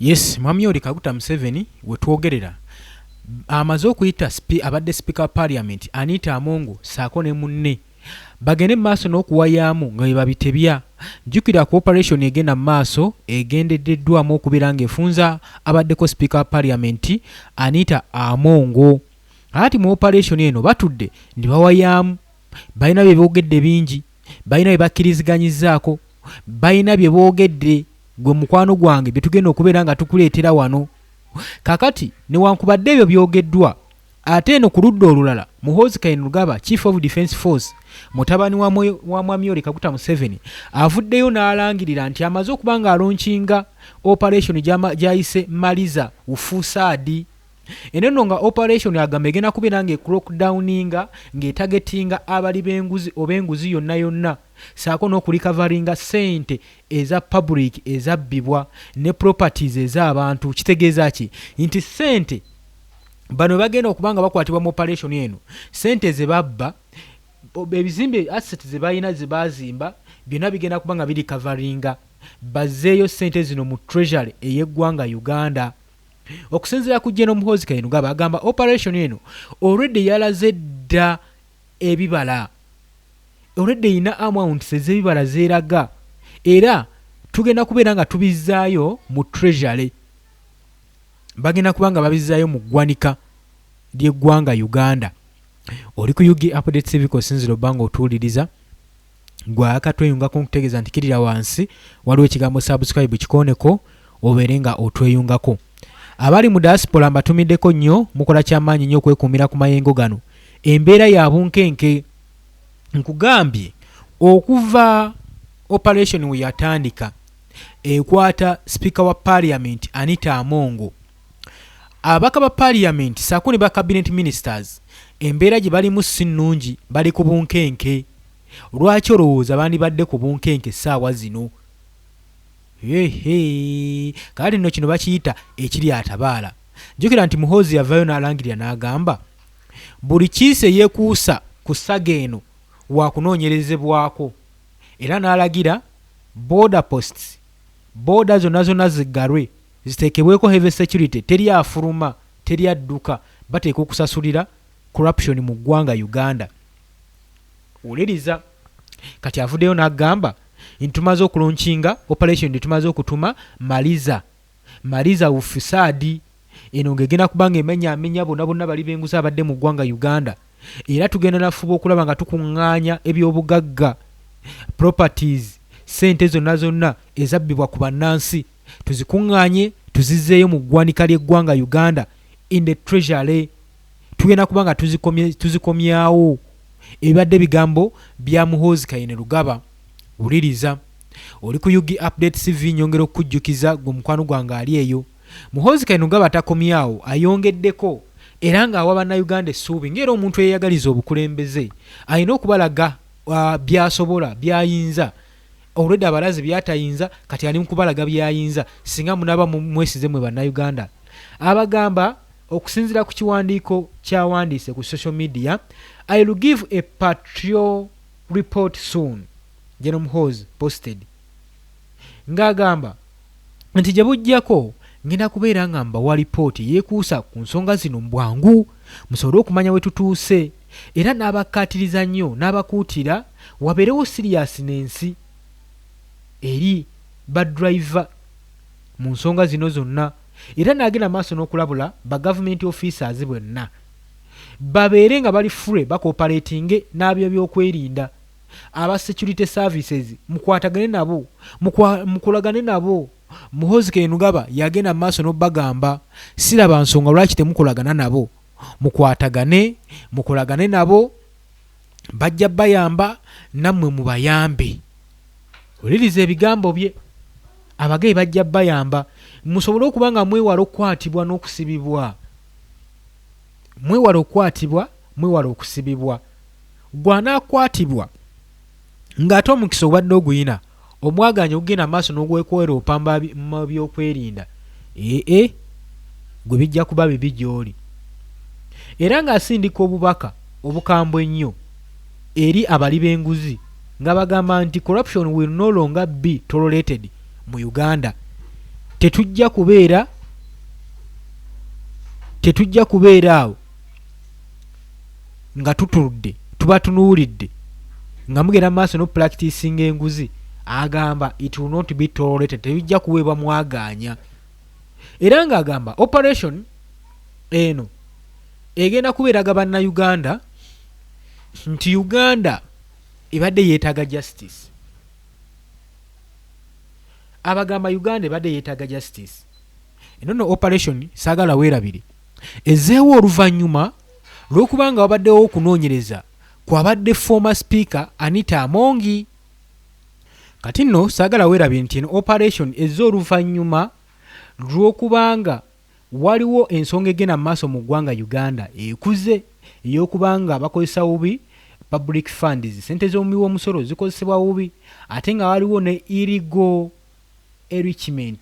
Yes, Mwami Yoweri Kaguta Museveni wetwogerera amaze okuyita abadde Speaker wa Parliament Anita Amongo saako ne munne bagende maaso n'okuwayaamu nga babitebya. Jjukira cooperation egenda maaso egendeddwamu okubeera ng'efunza abaddeko Speaker wa Parliament Anita Amongo. Ati mu operation eno batudde ndi bawayaamu, balina bye boogedde bingi, balina bye bakkiriziganyizaako, balina bye boogedde gwe mukwano gwange bye tugenda okubeera nga tukuleetera wano. Kakati newankubadde ebyo byogeddwa, ate eno ku ludda olulala Muhoozi Kainerugaba Chief of Defence Force mutabani wa Mwami Yoweri Kaguta Museveni avuddeyo n'alangirira nti amaze okuba nga alonkinga operation gy'ayise Maliza Ufusaadi. Eno nga operation agamba egenda kubeera ng'ecrockdowninga ng'etagetinga abali b'enguzi oba enguzi yonna yonna, saako n'okulikavaringa ssente eza public ezabbibwa ne properties ez'abantu. Kitegeeza ki? Nti ssente bano bagenda okuba nga bakwatibwa mu operation eno, ssente ze babba, ebizimbe asset ze balina ze baazimba byonna bigenda kuba nga bilikavaringa, bazzeeyo ssente zino mu treasury ey'eggwanga Uganda. Okusinziira ku General Muhoozi Kainerugaba agamba operation eno already yalaze dda ebibala, already ina amounts ez'ebibala zeeraga, era tugenda kubeera nga tubizzaayo mu treasury, bagenda kuba nga babizzaayo mu ggwanika ly'eggwanga Uganda. Oli ku UG Updates TV kosinzira obbanga otuwuliriza, gwe akatweyungako nkutegeeza nti kirira wansi waliwo ekigambo subscribe kikooneko obeere nga otweyungako. Abali mu diaspora mbatumiddeko nnyo, mukola kyamaanyi nnyo okwekuumira ku mayengo gano. Embeera ya bunkenke, nkugambye okuva operation we yatandika ekwata Speaker wa Parliament Anita Amongo, abaka ba Parliament saako ne ba Cabinet Ministers embeera gye balimu si nnungi, bali ku bunkenke. Lwaki olowooza bandibadde ku bunkenke ssaawa zino? Kati nno kino bakiyita ekiri atabaala. Jjukira nti Muhoozi yavaayo n'alangirira n'agamba buli kiise yeekuusa ku ssaga eno wa kunoonyerezebwako, era n'alagira border posts, border zonna ziggalwe ziteekebweko heavy security, teri afuluma, teri adduka, bateeka okusasulira corruption mu ggwanga Uganda. Wuliriza, kati avuddeyo n'agamba ntumaze okulonkinga operation tumaze okutuma Maliza Ufusaadi. Eno ng'egenda kuba nga emenya bonna bali b'enguzi abadde mu ggwanga Uganda, era tugenda nafuba okulaba nga tukuŋŋaanya ebyobugagga, properties, ssente zonna ezabbibwa ku bannansi, tuzikuŋŋaanye tuzizzeeyo mu ggwanika ly'eggwanga Uganda in the treasury. Tugenda kuba nga tuzikomyawo. Ebibadde bigambo bya Muhoozi Kainerugaba. Wuliriza, oli ku UG Updates TV, nyongera okujjukiza gwe mukwano gwange ali eyo. Muhoozi Kainerugaba atakomyawo, ayongeddeko era ng'awa bannayuganda essuubi ng'era omuntu eyeyagaliza obukulembeze alina okubalaga by'asobola by'ayinza. Olwedde abalazi by'atayinza, kati ali mu kubalaga by'ayinza singa munaba mwesize mwe bannayuganda. Abagamba okusinziira ku kiwandiiko ky'awandiise ku social media, I will give a patrol report soon, General Muhoozi posted, ng'agamba nti gye bujjako ngenda kubeera nga mbawa lipooti yeekuusa ku nsonga zino mu bwangu, musobole okumanya we tutuuse, era n'abakkaatiriza nnyo n'abakuutira wabeerewo seriousness eri badriver mu nsonga zino zonna, era n'agenda maaso n'okulabula ba government officers bonna babeere nga bali fure bakooperatinge n'abyo byokwerinda. Aba security services mukwatagane nabo, mukolagane nabo. Muhoozi Kainerugaba yagenda maaso n'obagamba siraba nsonga lwaki temukolagana nabo, mukolagane nabo, bajja bayamba nammwe mubayambe. Oliriza ebigambo bye, abagayi bajja bayamba, musobole okuba nga mwewala okukwatibwa n'okusibibwa. Mwewala okukwatibwa, mwewala okusibibwa. Gwanaakwatibwa ng'ate omukisa obadde oguyina, omwaganya ogenda maaso n'ogwekwera opamba mu byokwerinda, gwe bijja kuba bibi gy'oli. Era ng'asindika obubaka obukambwe ennyo eri abali b'enguzi nga bagamba nti corruption will no longer be tolerated mu Uganda. tetujja kubeera awo nga tutuludde tuba tunuulidde nga mugenda maaso no practicing enguzi. Agamba it will not be tolerated, tebijja kuweebwa mwaganya. Era ng'agamba operation eno egenda kubeeraga bannayuganda nti Uganda ebadde yeetaaga justice. Abagamba Uganda ebadde yeetaaga justice. Eno operation saagala weerabire ezeewo oluvannyuma lw'okubanga wabaddewo okunoonyereza kwabadde former speaker Anita Amongi. Kati nno saagala weerabire nti eno operation ez'oluvannyuma lw'okubanga waliwo ensonga egenda mu maaso mu ggwanga Uganda ekuze ey'okubanga bakozesa bubi public funds, sente z'omuwi w'omusolo zikozesebwa bubi, ate nga waliwo ne illegal enrichment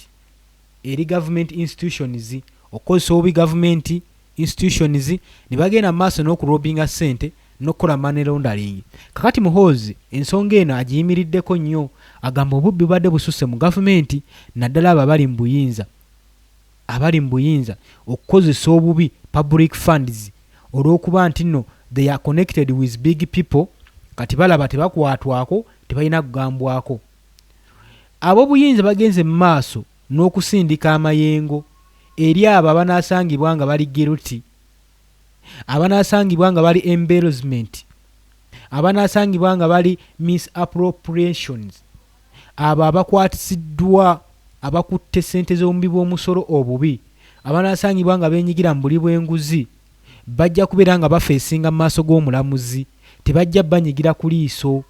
eri government institutions, okukozesa obubi government institutions ne bagenda mu maaso n'okulobinga ssente n'okukola money laundering. Kakati Muhoozi ensonga eno agiyimiriddeko nnyo, agamba obubbi bubadde bususse mu gavumenti naddala abo abali mu buyinza okukozesa obubi public funds olw'okuba nti nno they are connected with big people. Kati balaba tebakwatwako, tebalina kugambwako. Ab'obuyinza bagenze mu maaso n'okusindika amayengo eri abo abanaasangibwa nga bali guilty, abanaasangibwa nga bali embarrassment, abanaasangibwa nga bali misappropriations, abo abakwatisiddwa abakutte ssente z'omubi bw'omusolo obubi, abanaasangibwa nga beenyigira mu buli bw'enguzi, bajja kubeera nga bafeesinga mu maaso g'omulamuzi, tebajja banyigira ku liiso.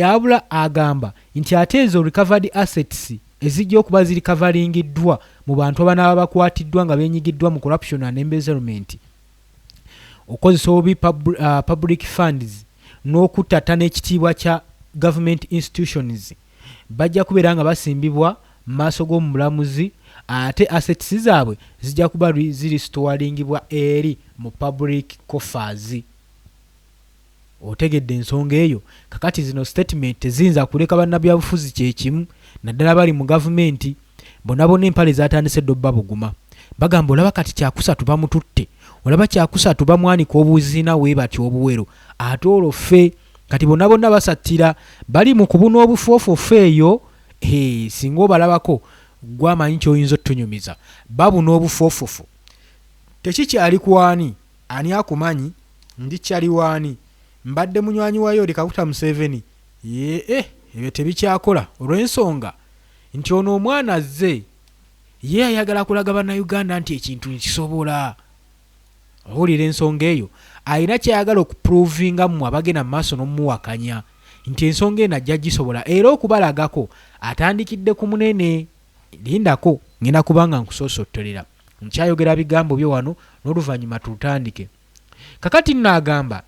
Abula agamba nti ate ezo recovered assets ezijja okuba zirikavalingiddwa mu bantu abanaaba bakwatiddwa nga beenyigiddwa mu corruption and embezzlement, okozesa obubi public funds n'okuttata n'ekitiibwa kya government institutions, bajja kubeera nga basimbibwa mu maaso g'omulamuzi, ate assets zaabwe zijja kuba ziristoringibwa eri mu public coffers. Otegedde ensonga eyo. Kakati zino statement teziyinza kuleka bannabyabufuzi kyekimu naddala bali mu gavumenti, bonna empale zatandise dobba buguma. Bagamba olaba kati kyakusatu bamututte, olaba kyakusatu bamwanika obuziina we batyo obuwero, ate olwo ffe kati bonna basattira bali mu kubuna obufoofu eyo. Singa obalabako gw'amanyi ky'oyinza otunyumiza, babuna obufoofu. Tekikyali kwani ani akumanyi ndi kyali wani, mbadde munywanyi wayo oli Kaguta Museveni. Ebyo tebikyakola olw'ensonga nti ono omwana azze ye ayagala kulaga bannayuganda nti ekintu nkisobola. Owulira ensonga eyo, alina kyayagala okuprovinga mu abagenda mu maaso n'omuwakanya nti ensonga eno ajja gisobola, era okubalagako atandikidde ku munene. Lindako ngenda kubanga nkusoosotolera, nkyayogera bigambo byo wano n'oluvannyuma tutandike. Kakati nno agamba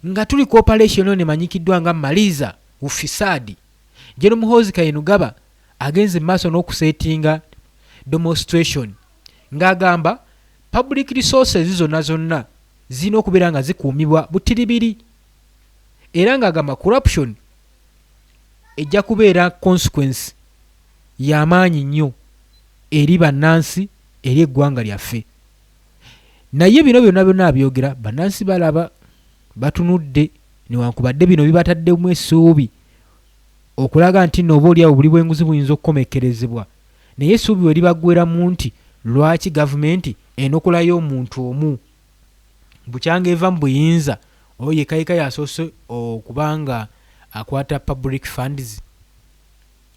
nga tuli ku operation eno emanyikiddwa nga Maliza ufisadi, General Muhoozi Kainerugaba agenze mu maaso n'okusetinga demonstration ng'agamba public resources zonna zirina okubeera nga zikuumibwa butiribiri, era ng'agamba corruption ejja kubeera consequence y'amaanyi nnyo eri bannansi, eri eggwanga lyaffe. Naye bino byonna abyogera bannansi balaba, batunudde, newankubadde bino bibataddemu essuubi okulaga nti nno obaoliawo buli bw'enguzi buyinza okukomekkerezebwa, naye essuubi we libaggweramu nti lwaki gavumenti enokolayo omuntu omu bukyanga eva mu buyinza oyo yekayika yasoose okubanga akwata public funds,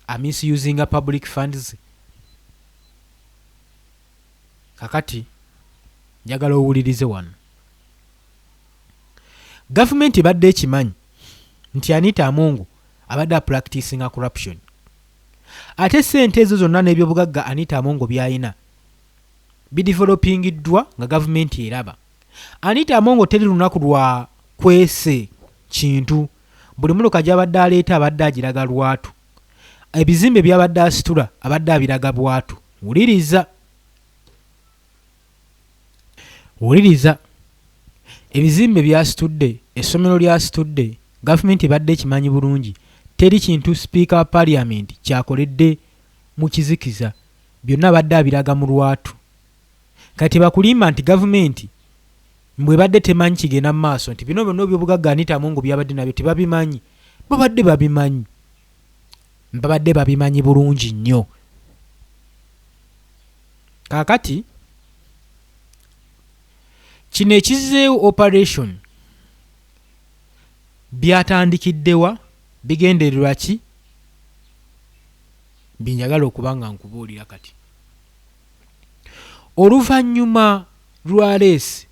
amisusinga public funds. Kakati njagala owulirize wano, gavumenti ebadde ekimanyi nti Anita Amongo abadde practicing corruption, ate ssente ezo zonna n'ebyobugagga Anita Amongo byayina bidevelopingiddwa nga gavumenti eraba. Anita Amongo teri lunaku lwa kwese kintu, buli muloka gy'abadde aleeta abadde agiraga lwatu, ebizimbe by'abadde asitula abadde abiraga bwatu. Wuliriza ebizimbe byasitudde, essomero lyasitudde, gavumenti ebadde ekimanyi bulungi, teri kintu Speaker wa Parliament kyakoledde mu kizikiza byonna badde abiraga mu lwatu kati bakulimba nti gavumenti bwe badde temanyi kigenda mu maaso nti bino byonna by'obugagga Anita Among byabadde nabyo tebabimanyi babadde babimanyi bulungi nnyo. Kaakati kino ekizeewo operation byatandikiddewa bigendererwa ki binjagala okuba nga nkubuulira kati. Oluvannyuma lwa leesi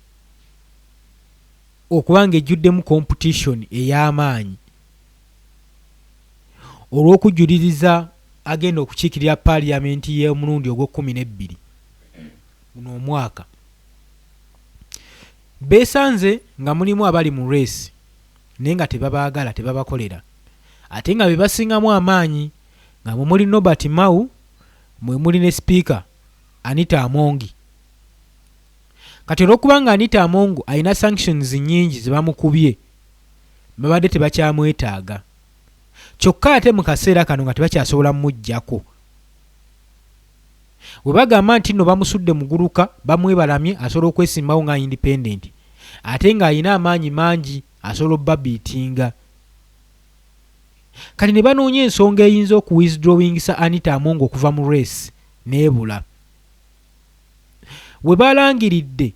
okuba nga ejjuddemu competition ey'amaanyi olw'okujuliriza agenda okukiikirira paaliyamenti y'omulundi ogw'okkumi guno omwaka, beesanze nga mulimu abali mu reesi naye nga tebabaagala tebabakolera ate nga be basingamu amaanyi nga mwe muli Norbert Mao, mwe muli ne sipiika Anita Among. Kati olw'okuba nga Anita Among alina sanctions nnyingi ze bamukubye babadde tebakyamwetaaga kyokka ate mu kaseera kano nga tebakyasobola mumuggyako. Bwe bagamba nti nno bamusudde muguluka bamwebalamye asobola okwesimbawo nga independent ate ng'alina amaanyi mangi asobola obbabiitinga. Kati ne banoonya ensonga eyinza okuwithdrawingisa Anita Among okuva mu race n'ebula. We balangiridde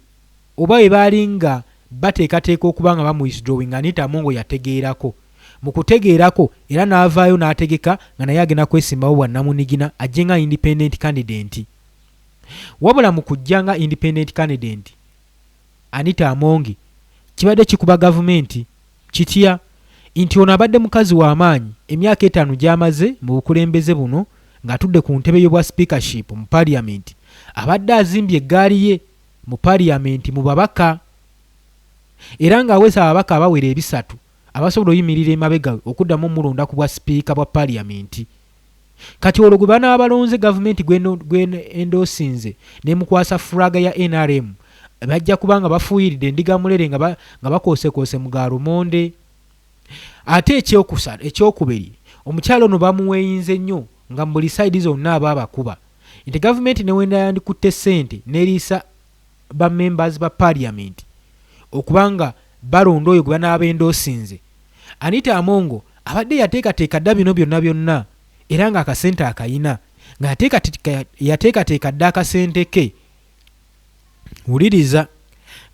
oba we baali nga bateekateeka okuba nga bamuwithdrawing Anita Among yategeerako. Mu kutegeerako era n'avaayo n'ategeka nga naye agenda kwesimbawo bwannamunigina ajje nga independent candidate. Wabula mu kujja nga independent candidate Anita Among kibadde kikuba gavumenti kitya nti ono abadde mukazi w'amaanyi emyaka 5 gy'amaze mu bukulembeze buno ng'atudde ku ntebe y'obwa speakership mu parliament abadde azimbye eggaali ye mu parliament mu babaka era ng'aweesa ababaka abawera 3 abasobola oyimirira emabega okuddamu mulonda ku bwa sipiika bwa parliament. Kati olwo gwe banaaba balonze gavumenti gw'endoosinze n'emukwasa fulaga ya NRM bajja kubanga bafuuyiridde endiga mulere nga bakoosekoose mu Galumonde. Ate ekyokubiri omukyalo ono bamuweeyinze nnyo nga mu buli sayidi zonna aba abakuba nti gavumenti newenda yandikutte ssente n'eriisa ba members ba parliament okubanga balonda oyo gwe banaaba endoosinze. Anita Among abadde yateekateeka dda bino byonna era ng'akasente akayina nga yateekateeka dda akasente ke wuliriza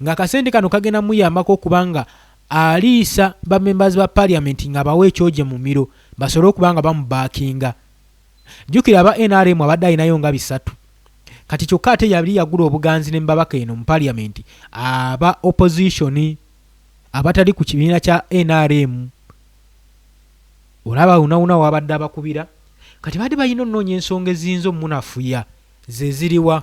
ng'akasente kano kagenda muyambako okubanga aliisa ba members ba parliament nga bawe ekyoje mu miro basobole okubanga bamubaakinga. Jjukira aba NRM abadde alinayo nga 3 kati kyokka ate yali yagula obuganzi ne mbabaka eno mu parliament aba opposition abatali ku kibiina kya NRM. Olaba unawuna wabadde abakubira kati badde balina onnoonya ensonga eziyinza omunafuya ze ziriwa.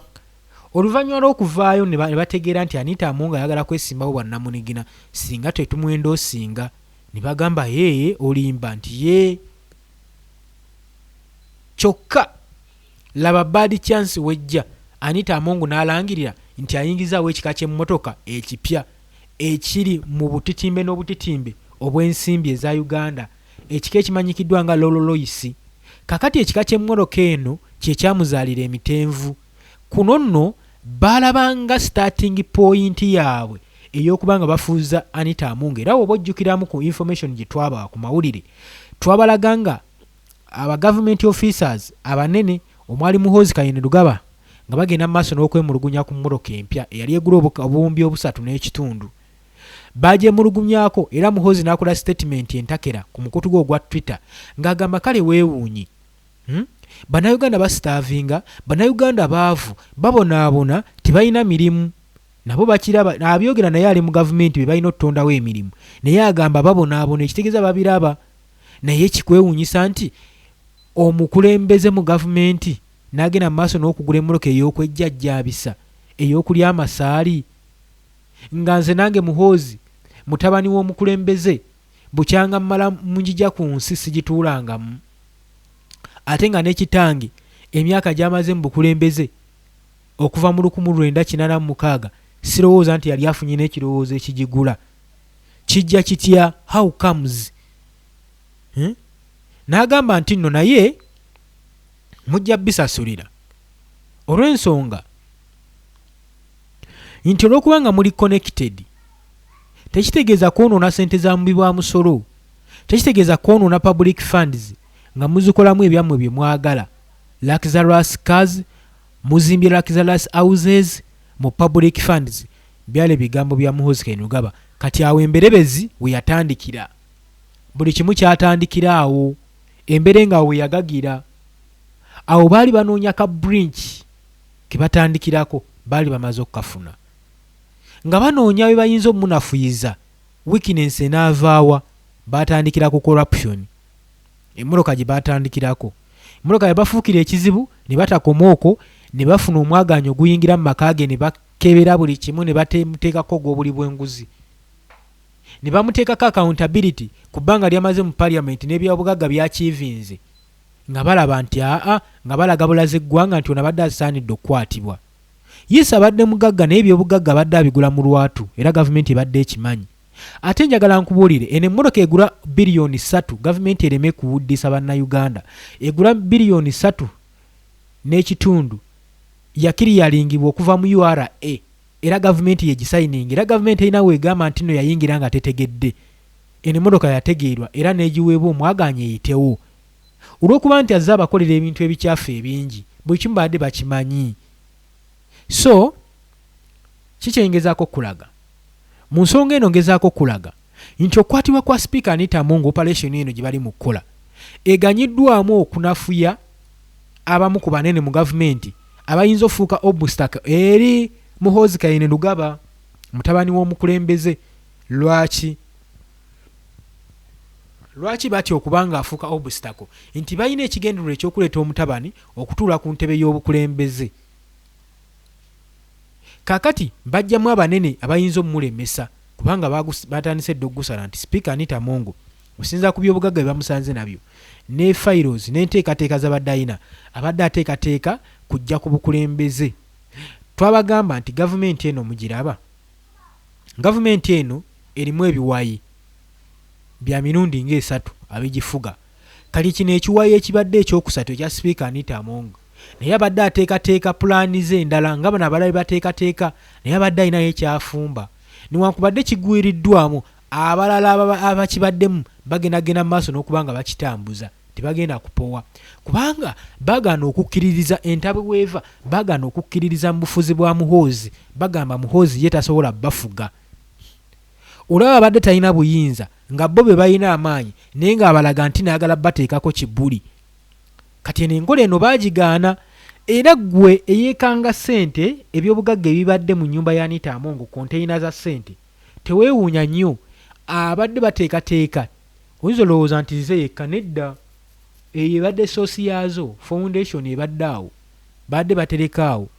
Oluvannyuma lw'okuvaayo ne bategeera nti Anita Among ayagala kwesimbawo bwannamunigina singa tetumwendoosinga ne bagamba yeye olimba nti ye kyokka laba bad chance wejja Anita Among n'alangirira nti ayingizaawo ekika ky'emmotoka ekipya ekiri mu butitimbe n'obutitimbe obw'ensimbi eza Uganda ekika ekimanyikiddwa nga Rolls Royce. Kakati ekika ky'emmotoka eno kye kyamuzaalira emitenvu. Kuno nno balabanga starting point yaabwe ey'okubanga bafuuza Anita Among era oba ojjukiramu ku information gye twaba ku mawulire twabalaganga aba government officers abanene omwali Muhoozi Kayini Lugaba nga bagenda mu maaso n'okwemulugunya ku mmotoka empya eyali egula obuwumbi 3.5 bagyemulugunyaako era Muhoozi n'akola statement entakera ku mukutu gwe ogwa Twitter ng'agamba kale weewuunyi Bannayuganda basitaavinga, Bannayuganda baavu, babonaabona tebalina mirimu. Nabo bakiraba abyogera naye ali mu gavumenti be balina okutondawo emirimu. Naye agamba babonaabona ekitegeeza babiraba. Naye kikwewuunyisa nti omukulembeze mu gavumenti n'agenda mu maaso n'okugula emmoloka ey'okwejjajjaabisa ey'okulya amasaali. Nga nze nange Muhoozi mutabani w'omukulembeze bukyanga mmala munjija ku nsi sigituulangamu. Ate nga n'ekitange emyaka gy'amaze mu bukulembeze okuva mu 1986 sirowooza nti yali afunye n'ekirowoozo ekigigula. Kijja kitya? How comes? N'agamba nti nno naye mujja bisasulira olw'ensonga nti olw'okuba nga muli connected tekitegeeza kwonoona ssente za mubi bwa musolo, tekitegeeza kwonoona public funds nga muzikolamu ebyammwe bye mwagala, luxurious cars, muzimbye luxurious houses mu public funds. Byali bigambo bya Muhoozi Kainerugaba. Kati awo emberebezi we yatandikira, buli kimu kyatandikira awo, embere nga we yagagira awo. Baali banoonya ka bridge ke batandikirako, baali bamaze okukafuna nga banoonya bye bayinza omunafuyiza weakness enaavaawa, batandikira ku corruption. Emmoloka gye batandikirako, emmoloka yabafuukira ekizibu, ne batakoma okwo, ne bafuna omwaganyo oguyingira mu maka ge, ne bakebera buli kimu, ne bateekako ogw'obuli bw'enguzi, ne bamuteekako accountability ku bbanga lyamaze mu parliament n'ebyobugagga byakiivinze, nga balaba nti nga balaga bulaze eggwanga nti ono abadde asaanidde okukwatibwa. Yes, abadde mugagga naye ebyobugagga abadde abigula mu lwatu, era gavumenti ebadde ekimanyi. Ate njagala nkubuulire, eno emmotoka egula biliyoni 3, gavumenti ereme kuwuddisa bannayuganda, egula biliyoni 3 n'ekitundu, yakiriyalingibwa okuva mu URA, era gavumenti yegisayininga, era gavumenti erina weegamba nti no yayingira nga tetegedde. Eno emmotoka yategeerwa era n'egiweebwa omwaganya eyitewo, olw'okuba nti azze abakolera ebintu ebikyafu ebingi, buli kimu badde bakimanyi. So kikyengezaako kulaga mu nsonga eno, ngezaako kulaga nti okukwatibwa kwa Speaker Anita Among operation eno gye bali mu kukola eganyiddwamu okunafuya abamu ku banene mu gavumenti abayinza ofuuka obstacle eri Muhoozi Kainerugaba, mutabani w'omukulembeze. Lwaki batya okubanga afuuka obstacle? Nti balina ekigendererwa ekyokuleeta omutabani okutuula ku ntebe y'obukulembeze. Kakati bajjamu abanene abayinza omulemesa kubanga batandise dde okugusala nti Speaker Anita Among osinza ku byobugagga bye bamusanze nabyo ne files n'enteekateeka z'abadde ayina, abadde ateekateeka kujja ku bukulembeze. Twabagamba nti gavumenti eno mugiraba, gavumenti eno erimu ebiwayi bya mirundi nga 3 abigifuga. Kali kino ekiwayi ekibadde ekyokusatu ekya Speaker Anita Among, naye abadde ateekateeka pulaani ze endala nga bano abalabe bateekateeka, naye abadde ayinayo ekyafumba. Newankubadde kigwiriddwamu, abalala abakibaddemu bagendagenda mu maaso n'okuba nga bakitambuza, tebagenda kupowa kubanga bagana okukkiririza entabwe weeva, bagana okukkiririza mu bufuzi bwa Muhoozi. Bagamba Muhoozi ye tasobola bafuga. Olaba abadde talina buyinza nga bo be balina amaanyi naye ng'abalaga nti naagala bateekako kibuli. Kati eno enkola eno baagigaana, era ggwe eyeekanga ssente ebyobugagga ebibadde mu nnyumba ya Anita Among, konteyina za ssente, teweewuunya nnyo. Abadde bateekateeka oyinza olowooza nti nze yekka, nedda. Eyo ebadde soosi yaazo, foundation ebadde awo, badde batereka awo,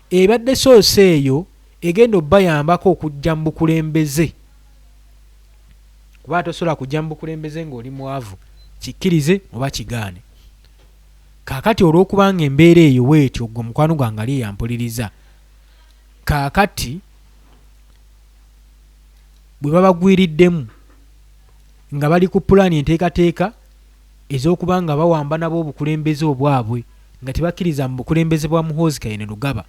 ebadde soosi eyo egenda obbayambako okujja mu bukulembeze. Kuba tosobola kujja mu bukulembeze ng'oli mwavu, kikkirize oba kigaane. Kaakati olw'okubanga embeera eyo weetyo, gwe mukwano gwange ali yampuliriza, kaakati bwe babagwiriddemu nga bali ku pulaani enteekateeka ez'okuba nga bawamba nabo obukulembeze obwabwe nga tebakkiriza mu bukulembeze bwa Muhoozi Kainerugaba.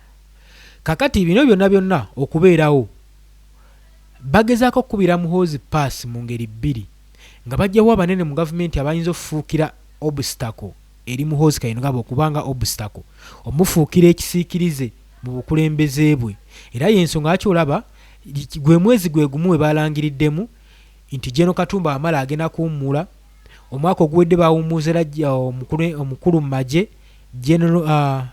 Kaakati bino byonna okubeerawo, bagezaako okukubira Muhoozi paasi mu ngeri bbiri, nga bajjawo abanene mu gavumenti abayinza okufuukira obstacle eri Muhoozi Kainerugaba, okubanga obstacle omufuukira ekisiikirize mu bukulembeze bwe. Era y'ensonga lwaki olaba gwe mwezi gwe gumu we balangiriddemu nti General Katumba Wamala agenda kuwummula. Omwaka oguwedde bawummuza era omukulu mu magye General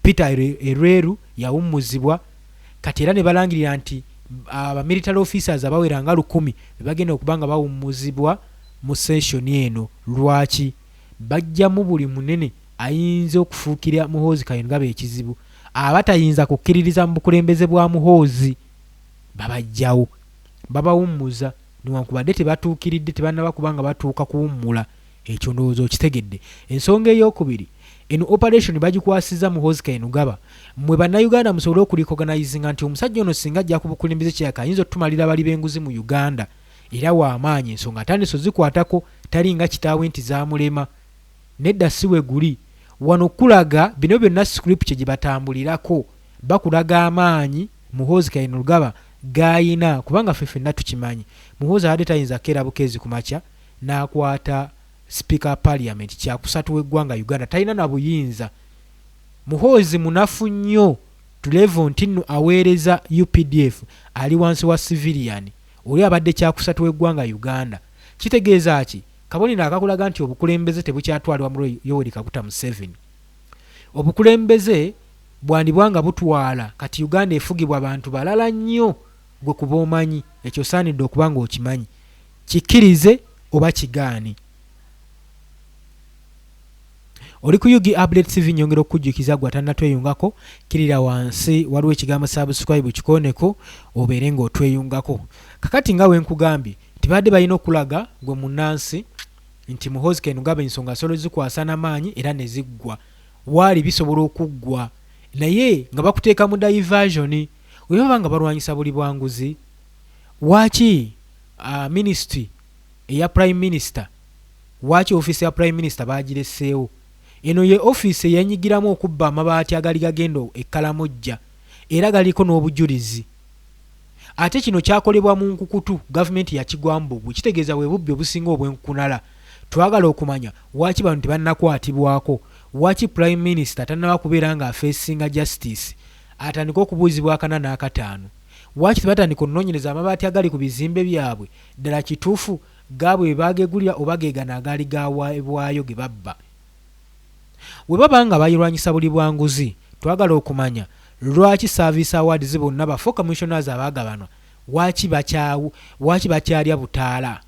Peter Erweru yawummuzibwa. Kati era ne balangirira nti military officers abawera nga 100 bagenda okuba nga bawummuzibwa mu session eno. Lwaki? Bajjamu buli munene ayinza okufuukira Muhoozi Kainerugaba ekizibu. Abatayinza kukkiririza mu bukulembeze bwa Muhoozi babajjawo, babawummuza. Newankubadde tebatuukiridde, tebannaba kubanga batuuka kuwummula. Ekyo ndowooza okitegedde. Ensonga ey'okubiri, eno operation bagikwasiza Muhoozi Kainerugaba. Mmwe bannayuganda musobole okurecognizinga nti omusajja ono singa ajja ku bukulembeze kyaka ayinza otumalira bali b'enguzi mu Uganda, era w'amaanyi. Ensonga atandiso zikwatako, tali nga kitaawe nti zaamulema. Nedda si we guli. wano kulaga bino byonna script gye batambulirako bakulaga amaanyi Muhoozi Kainerugaba gayina kubanga ffenna tukimanyi Muhoozi abadde tayinza keera bukeezi ku makya n'akwata Speaker Parliament kyakusatu w'eggwanga Uganda talina na buyinza. Muhoozi munafu nnyo to level nti nno aweereza UPDF ali wansi wa civilian oli abadde kyakusatu w'eggwanga Uganda. Kitegeeza ki? Kabonero akakulaga nti obukulembeze tebukyatwalibwa mu Yoweri Kaguta Museveni. Obukulembeze bwandibwanga butwala kati Uganda efugibwa abantu balala nnyo gwe kuba omanyi ekyo saanidde okuba nga okimanyi kikkirize oba kigaani. Oli ku Yugi Update TV nyongera okujjukiza gwe atannatweyungako kirira wansi waliwo ekigambo subscribe kikoneko obeere ng'otweyungako. Kakati nga wenkugambye tibadde balina okulaga gwe munnansi nti Muhoozi Kainerugaba ensonga solo zikwasa n'amaanyi era ne ziggwa waali bisobola okuggwa naye nga bakuteeka mu diversion webaba nga balwanyisa buli bwanguzi. Waaki ministry eya prime minister waaki office ya prime minister bagireseewo? Eno ye office eyenyigiramu okubba amabaati agali gagenda ekkalamojja era galiko n'obujulizi. Ate kino kyakolebwa mu nkukutu gavumenti yakigwamu bugwi kitegeeza bwe bubbi obusinga obwenkunala. Twagala okumanya waaki bano tebannakwatibwako, waaki prime minister tannaba kubeera nga afeesinga justice atandika okubuuzibwa akana n'akataano, waaki tebatandika okunoonyereza amabaati agali ku bizimbe byabwe ddala kituufu gaabwe baagegulira oba geegana agaali gawaabwayo ge babba. Bwe baba nga bayirwanyisa buli bwanguzi twagala okumanya lwaki service awards bonna bafo commissioners abaagabanwa waaki bakyalya butaala.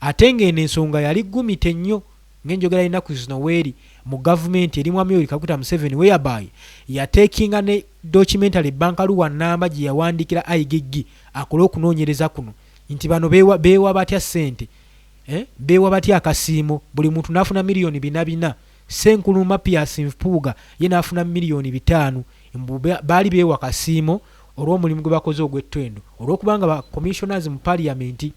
Ate ng'eno ensonga yali ggumite nnyo ng'enjogera ennaku zino weeri mu gavumenti eri mwami Yoweri Kaguta Museveni whereby yateekinga ne documentary bankaluwa nnamba gye yawandiikira IGG akole okunoonyereza kuno nti bano beewa batya ssente, beewa batya akasiimo, buli muntu n'afuna miliyoni 400. Senkuluma Pius Mpuuga ye n'afuna miliyoni 5 baali beewa kasiimo olw'omulimu gwe bakoze ogw'ettendo olw'okubanga ba commissioners mu parliament.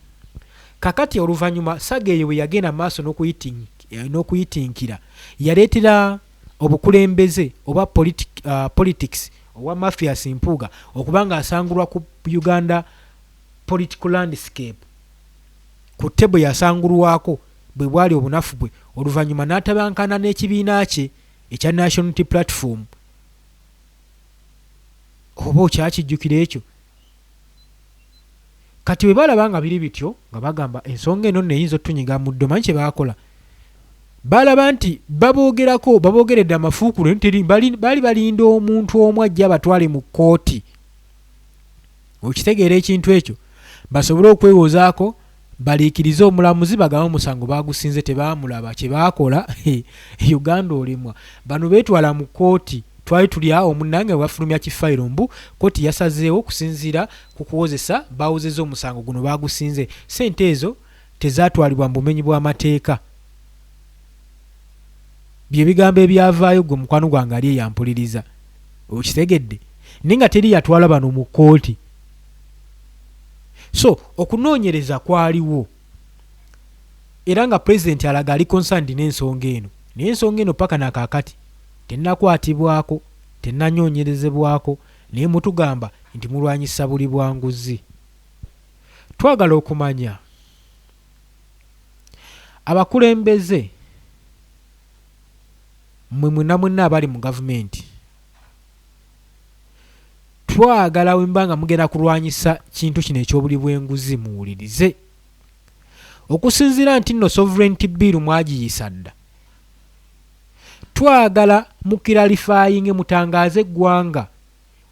Kakati oluvannyuma saga eyo bwe yagenda maaso n'okuyitinkira yaleetera obukulembeze oba politics owa Mathias Mpuuga okubanga asangulwa ku Uganda political landscape ku ttebo yasangulwako bwe bwali obunafu bwe. Oluvannyuma n'atabankana n'ekibiina kye ekya National Unity Platform. Oba okyakijjukira ekyo? Kati bwe balaba nga biri bityo nga bagamba ensonga eno neyinza otunyiga mu ddo, manyi kye baakola? Balaba nti baboogeredde amafuukulu baali balinda omuntu omu ajja abatwale mu kkooti. Okitegeera ekintu ekyo basobole okwewozaako baliikirize omulamuzi bagamu omusango bagusinze tebaamulaba. Kye baakola Uganda olimwa bano beetwala mu kkooti. Twali tuli awo munnange wafulumya kifayiro mbu kkooti yasazeewo okusinziira ku kuwozesa baawozeza omusango guno bagusinze. Ssente ezo tezaatwalibwa mu bumenyi bw'amateeka. Bye bigambo ebyavaayo gwe mukwano gwange ali eyampuliriza. Okitegedde? Naye nga teri yatwala bano mu kkooti. So okunoonyereza kwaliwo era nga pulezidenti alaga ali concerned n'ensonga eno. Naye ensonga eno paka nakaakati tennakwatibwako, tennanyoonyerezebwako, naye mutugamba nti mulwanyisa buli bwanguzi. Twagala okumanya abakulembeze mmwe mwenna abali mu gavumenti, twagala wemba nga mugenda kulwanyisa kintu kino ekyobuli bwenguzi muwulirize. Okusinziira nti nno sovereignty bill mwagiyisa dda, twagala mukiralifying mutangaaze eggwanga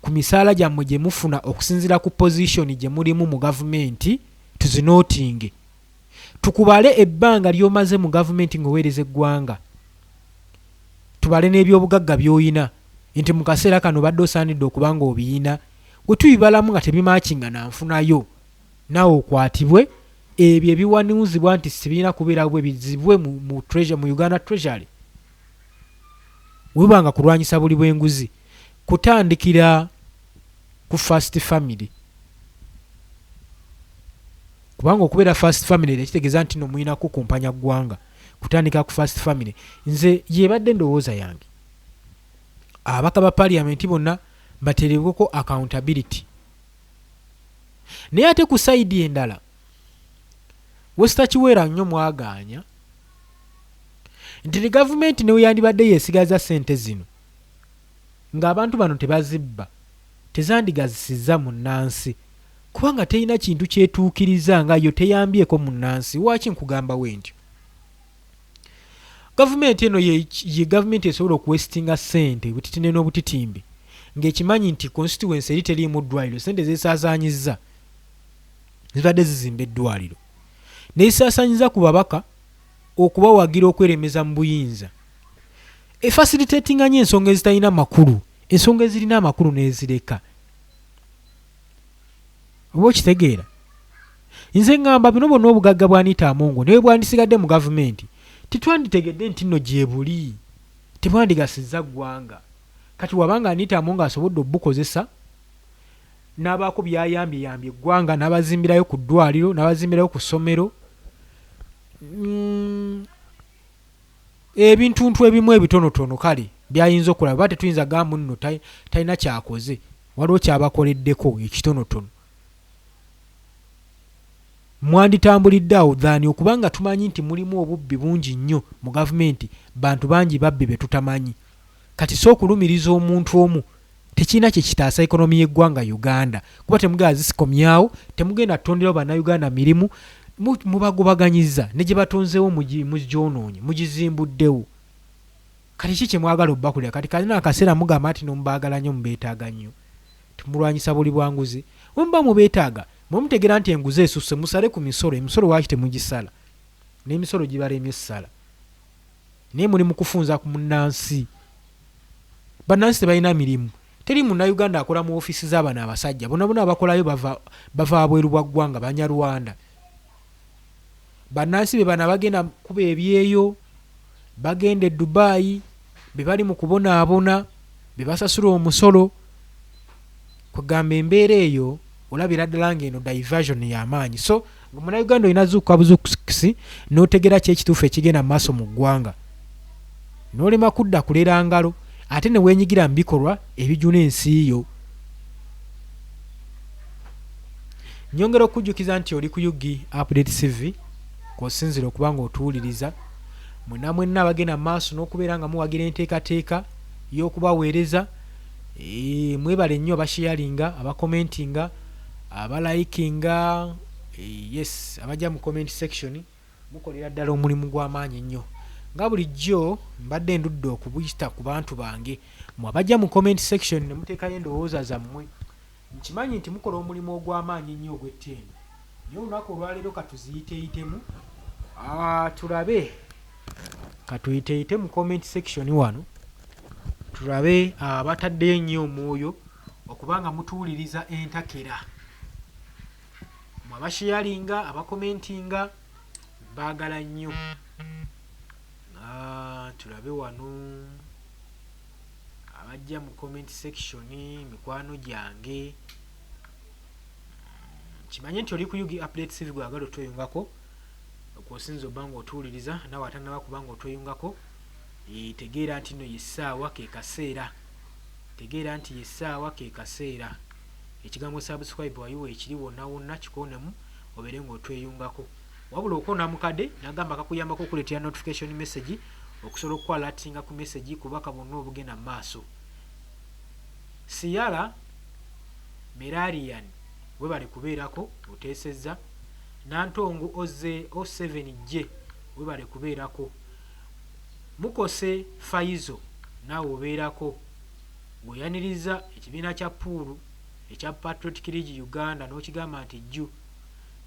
ku misaala gyammwe gye mufuna okusinziira ku position gye mulimu mu gavumenti, tuzinootinge. Tukubale ebbanga ly'omaze mu gavumenti ng'oweereza eggwanga, tubale n'ebyobugagga by'oyina nti mu kaseera kano badde osaanidde okuba nga obiyina. Bwe tubibalamu nga tebimakinga na nfunayo naawe okwatibwe, ebyo ebiwanuuzibwa nti sibirina kubeera bwe bizibwe mu Uganda Treasury. Webanga kulwanyisa buli bwenguzi kutandikira ku first family, kubanga okubeera first family tekitegeeza nti no muyina kukumpanya ggwanga. kutandika ku first family. Nze yebadde ndowooza yange ababaka ba parliament bonna baterebweko accountability. Naye ate ku saidi endala Westakiwera nnyo mwagaanya nti ne gavumenti newe yandibadde yeesigaza ssente zino ng'abantu bano tebazibba tezandigazisizza munnansi kubanga terina kintu kyetuukiriza nga yo teyambyeko munnansi. Waaki nkugamba wentyo? Gavumenti eno ye gavumenti esobola okuwesitinga ssente butitine n'obutitimbi ng'ekimanyi nti constituency eri teriimu ddwaliro, ssente zeesaasaanyizza zibadde zizimba eddwaliro neesaasaanyiza ku babaka okubawagira okweremeza mu buyinza. Efacilitatinga nnyo ensonga ezitalina makulu, ensonga ezirina amakulu n'ezireka. Oba okitegeera? Nze ngamba bino bonna obugagga bwa Anita Among naye bwandisigadde mu gavumenti titwanditegedde nti nno gye buli tebwandigasizza ggwanga. Kati wabanga Anita Among asobodde obukozesa n'abaako byayambye eggwanga n'abazimbirayo ku ddwaliro n'abazimbirayo ku ssomero ebintuntu ebimu ebitonotono kale byayinza okulaba ba tetuyinza gamba nno talina kyakoze waliwo kyabakoleddeko ekitonotono. Mwanditambulidde awo dhaani okubanga tumanyi nti mulimu obubbi bungi nnyo mu gavumenti, bantu bangi babbi be tutamanyi. Kati sookulumiriza omuntu omu tekirina kye kitaasa ekonomi y'eggwanga Uganda kuba temugenda zisikomyawo, temugenda tutonderawo bannayuganda mirimu, mubagobaganyiza ne gye batonzeewo mugyonoonye mugizimbuddewo. Kati ki kye mwagala obbakulira? Kati kalina akaseera mugamba nti nomubaagala nnyo mubeetaaga nnyo tumulwanyisa buli bwanguzi. Wemuba mubeetaaga mutegeera nti enguzi esusse musale ku misolo. Emisolo waaki temugisala? N'emisolo gibalemye essala. Naye muli mu kufunza ku munnansi. Bannansi tebalina mirimu. Teri munnayuganda akola mu ofiisi z'abana abasajja. Bonna bonna abakolayo bava abweru bwa ggwanga, Banyarwanda. Bannansi be bana bagenda kuba ebyeyo, bagenda e Dubai, be bali mu kubonaabona, be basasula omusolo. Kugamba embeera eyo olabira ddala ng'eno diversion y'amaanyi. So munnayuganda olina zuukuka buzuukusi n'otegera ki ekituufu ekigenda mu maaso mu ggwanga. N'olema kudda kulera ngalo ate ne weenyigira mu bikolwa ebijuna ensi yo. Nyongera okujjukiza nti oli ku Yugi Update TV kw'osinzira okuba ng'otuwuliriza. Mwenna mwenna abagenda mu maaso n'okubeera nga muwagira enteekateeka y'okubaweereza. Mwebale nnyo abasharinga, abakomentinga, abalikinga, yes, abajja mu comment section mukolera ddala omulimu gw'amaanyi nnyo. Nga bulijjo mbadde ndudde okubuyita ku bantu bange mmwe abajja mu comment section ne muteekayo endowooza zammwe. Nkimanyi nti mukola omulimu ogw'amaanyi nnyo ogw'ettendo. Naye olunaku olwaleero katuziyiteeyitemu tulabe, katuyiteeyite mu comment section wano tulabe abataddeyo ennyo omwoyo okubanga mutuwuliriza entakera. Mmwe abasharinga, abakomentinga baagala nnyo. Tulabe wano abajja mu comment section mikwano gyange. Kimanye nti oli ku Yugi Update TV gwagala otweyungako okwosinza obba ng'otuwuliriza nawe atanaba kuba ng'otweyungako. Tegeera nti nno yessaawa ke kaseera. Tegeera nti yessaawa ke kaseera. Ekigambo subscribe wayiwa ekiri wonna wonna kikonemu obeere ng'otweyungako. Wabula okona mukadde nagamba kakuyambako okuleetera notification message okusobola okukwalatinga ku message kubaka bonna obugenda mu maaso. Siyala Merarian we bali kubeerako oteesezza. Nantongo Oze O7J we bali kubeerako. Mukose Faizo naawe obeerako. Bweyaniriza ekibiina kya Puulu ekya Patriotic League Uganda n'okigamba nti jju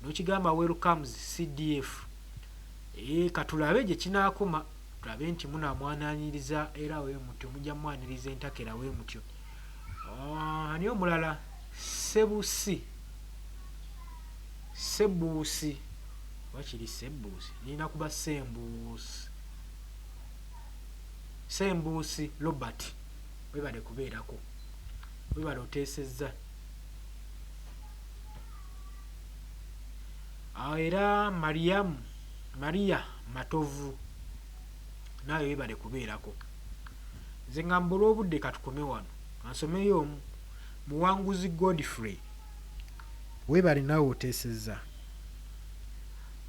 n'okigamba welcomes CDF. Katulabe gye kinaakoma, tulabe nti munaamwananyiriza era we mutyo mujja mwaniriza entakera we mutyo. Ani omulala Sebuusi wakiri Sebuusi nina kuba Sembuusi Robert we bale kubeerako, we bale oteesezza. Era Maria Matovu naawe weebale kubeerako. Nze ngamba olw'obudde katukome wano ansomeyo omu Muwanguzi Godfrey weebale naawe oteesezza.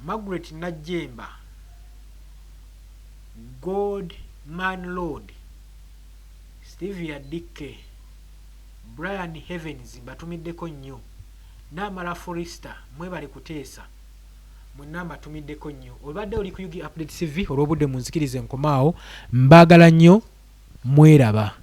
Margaret Najjemba, Godman Lord, Stevia Dikke, Brian Heavens mbatumiddeko nnyo, Namala Forester mwebale kuteesa mwenna mbatumiddeko nnyo. Olabadde oli ku Yugi Update TV olw'obudde munzikirize nkomaawo, mbaagala nnyo, mweraba.